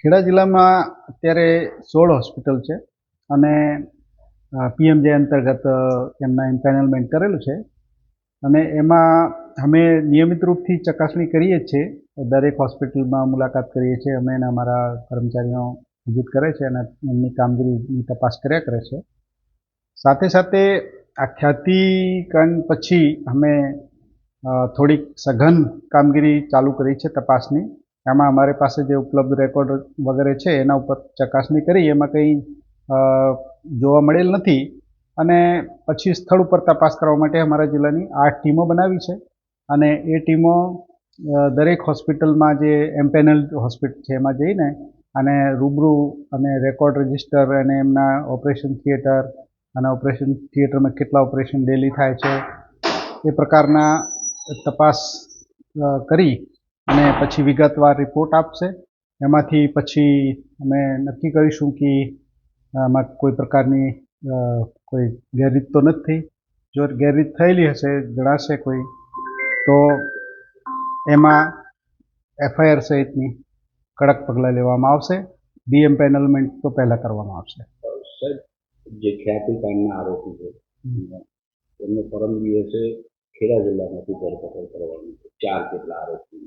ખેડા જિલ્લામાં અત્યારે 16 હોસ્પિટલ છે અને પીએમજે અંતર્ગત એમના એમ્પેનલમેન્ટ કરેલું છે અને એમાં અમે નિયમિત રૂપથી ચકાસણી કરીએ જ છીએ. દરેક હોસ્પિટલમાં મુલાકાત કરીએ છીએ અમે અને અમારા કર્મચારીઓ વિઝિટ કરે છે અને એમની કામગીરીની તપાસ કર્યા કરે છે. સાથે સાથે આ ખ્યાતિકાંડ પછી અમે થોડીક સઘન કામગીરી ચાલુ કરી છે તપાસની. એમાં અમારી પાસે જે ઉપલબ્ધ રેકોર્ડ વગેરે છે એના ઉપર ચકાસણી કરી, એમાં કંઈ જોવા મળેલ નથી અને પછી સ્થળ ઉપર તપાસ કરવા માટે અમારા જિલ્લાની 8 ટીમો બનાવી છે અને એ ટીમો દરેક હોસ્પિટલમાં જે એમ્પેનલ હોસ્પિટલ છે એમાં જઈને અને રૂબરૂ અને રેકોર્ડ રજિસ્ટર અને એમના ઓપરેશન થિયેટર અને ઓપરેશન થિયેટરમાં કેટલા ઓપરેશન ડેલી થાય છે એ પ્રકારના તપાસ કરી અને પછી વિગતવાર રિપોર્ટ આપશે. એમાંથી પછી અમે નક્કી કરીશું કે આમાં કોઈ પ્રકારની કોઈ ગેરરીત તો નથી. જો ગેરરીત થયેલી હશે, જણાશે કોઈ, તો એમાં એફઆઈઆર સહિતની કડક પગલાં લેવામાં આવશે. ડીએમ્પેનલમેન્ટ તો પહેલાં કરવામાં આવશે. જે ખ્યાતિકાંડના આરોપી છે એમને પરમ દિવસે ખેડા જિલ્લામાંથી ધરપકડ કરવાની છે, 4 જેટલા આરોપી.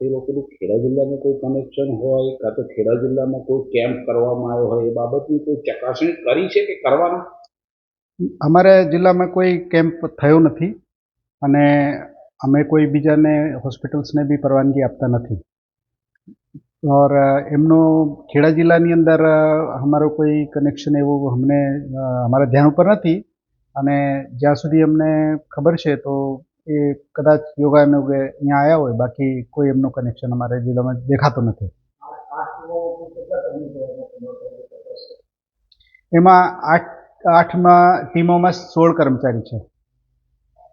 એ લોકોનું ખેડા જિલ્લામાં કોઈ કનેક્શન હોય કાં તો ખેડા જિલ્લામાં કોઈ કેમ્પ કરવામાં આવ્યો હોય એ બાબતની કોઈ ચકાસણી કરી છે કે કરવાનું? અમારા જિલ્લામાં કોઈ કેમ્પ થયો નથી અને અમે કોઈ બીજાને હોસ્પિટલ્સને બી પરવાનગી આપતા નથી और એમનો ખેડા જિલ્લાની અંદર અમારો કોઈ કનેક્શન એવું અમને અમારા ધ્યાન ઉપર નથી અને જ્યાં સુધી અમને ખબર છે તો એ કદાચ યોગાને અહીંયા આવ્યા હોય, બાકી કોઈ એમનું કનેક્શન અમારા જિલ્લામાં દેખાતું નથી. એમાં 8 ટીમોમાં 16 કર્મચારી છે,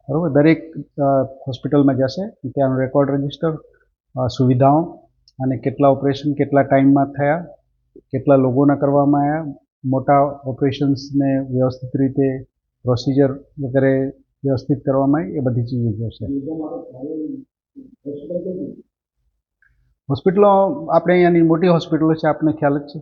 બરાબર. દરેક હોસ્પિટલમાં જશે, ત્યાંનું રેકોર્ડ રજિસ્ટર, સુવિધાઓ અને કેટલા ઓપરેશન કેટલા ટાઈમમાં થયા, કેટલા લોકોના કરવામાં આવ્યા, મોટા ઓપરેશન્સને વ્યવસ્થિત રીતે પ્રોસિજર વગેરે વ્યવસ્થિત કરવામાં આવી, એ બધી ચીજો જોશે. હોસ્પિટલો આપણે અહીંયાની મોટી હોસ્પિટલો છે, આપને ખ્યાલ જ છે.